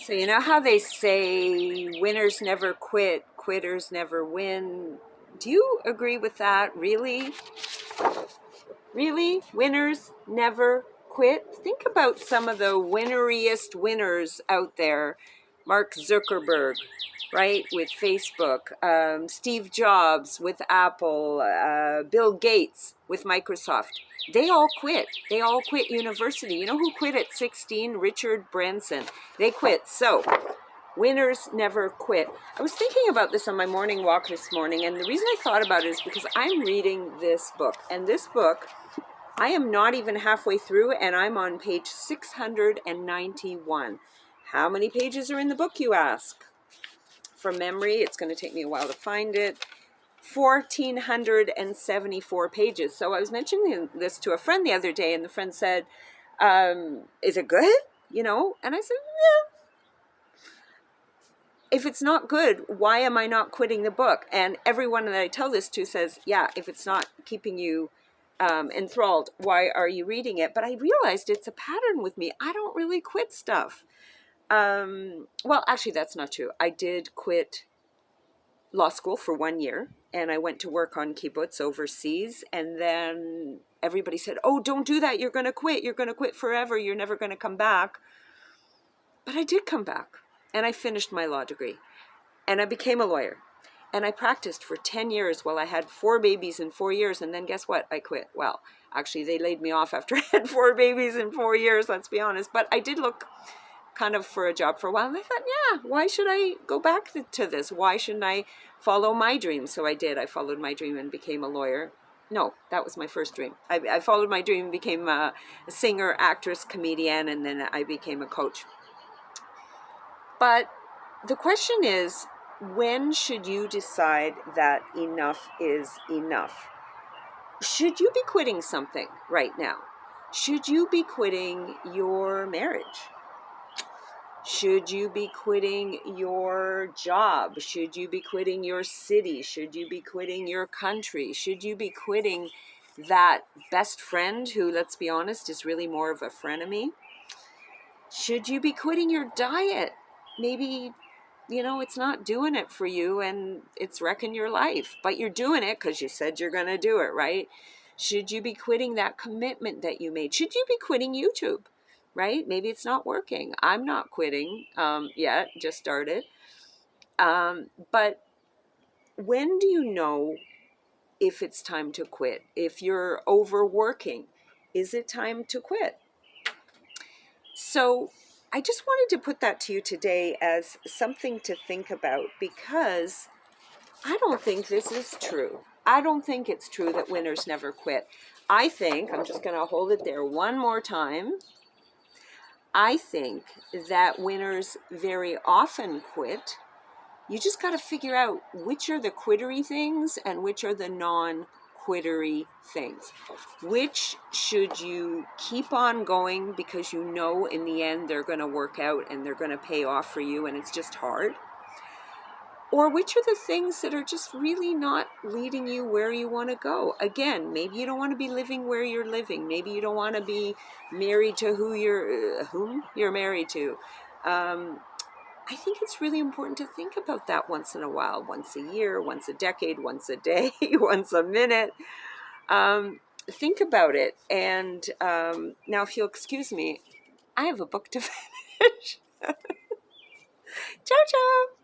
So you know how they say winners never quit, quitters never win? Do you agree with that? Really? Really? Winners never quit? Think about some of the winneriest winners out there. Mark Zuckerberg, right, with Facebook, Steve Jobs with Apple, Bill Gates with Microsoft. They all quit. They all quit university. You know who quit at 16? Richard Branson. They quit. So, winners never quit. I was thinking about this on my morning walk this morning, and the reason I thought about it is because I'm reading this book. And this book, I am not even halfway through, and I'm on page 691. How many pages are in the book, you ask? From memory, it's going to take me a while to find it. 1,474 pages. So I was mentioning this to a friend the other day, and the friend said, is it good? You know? And I said, yeah. If it's not good, why am I not quitting the book? And everyone that I tell this to says, yeah, if it's not keeping you enthralled, why are you reading it? But I realized it's a pattern with me. I don't really quit stuff. Well, actually, that's not true. I did quit law school for 1 year, and I went to work on kibbutz overseas, and then everybody said, oh, don't do that. You're going to quit. You're going to quit forever. You're never going to come back. But I did come back, and I finished my law degree, and I became a lawyer. And I practiced for 10 years while I had 4 babies in 4 years. And then guess what? I quit. Well, actually, they laid me off after I had 4 babies in 4 years, let's be honest. But I did look kind of for a job for a while. And I thought, yeah, why should I go back to this? Why shouldn't I follow my dream? So I did. I followed my dream and became a lawyer. No, that was my first dream. I followed my dream and became a singer, actress, comedian, and then I became a coach. But the question is, when should you decide that enough is enough? Should you be quitting something right now? Should you be quitting your marriage? Should you be quitting your job? Should you be quitting your city? Should you be quitting your country? Should you be quitting that best friend who, let's be honest, is really more of a frenemy? Should you be quitting your diet? Maybe, you know, it's not doing it for you and it's wrecking your life, but you're doing it because you said you're going to do it, right? Should you be quitting that commitment that you made? Should you be quitting YouTube, right? Maybe it's not working. I'm not quitting yet, just started. But when do you know if it's time to quit? If you're overworking, is it time to quit? So I just wanted to put that to you today as something to think about, because I don't think this is true. I don't think it's true that winners never quit. I think, I'm just going to hold it there one more time, I think that winners very often quit. You just got to figure out which are the quittery things and which are the non-quittery things. Which should you keep on going because you know in the end they're going to work out and they're going to pay off for you and it's just hard? Or which are the things that are just really not leading you where you want to go? Again, maybe you don't want to be living where you're living. Maybe you don't want to be married to whom you're married to. I think it's really important to think about that once in a while, once a year, once a decade, once a day, once a minute. Think about it. And now, if you'll excuse me, I have a book to finish. Ciao, ciao.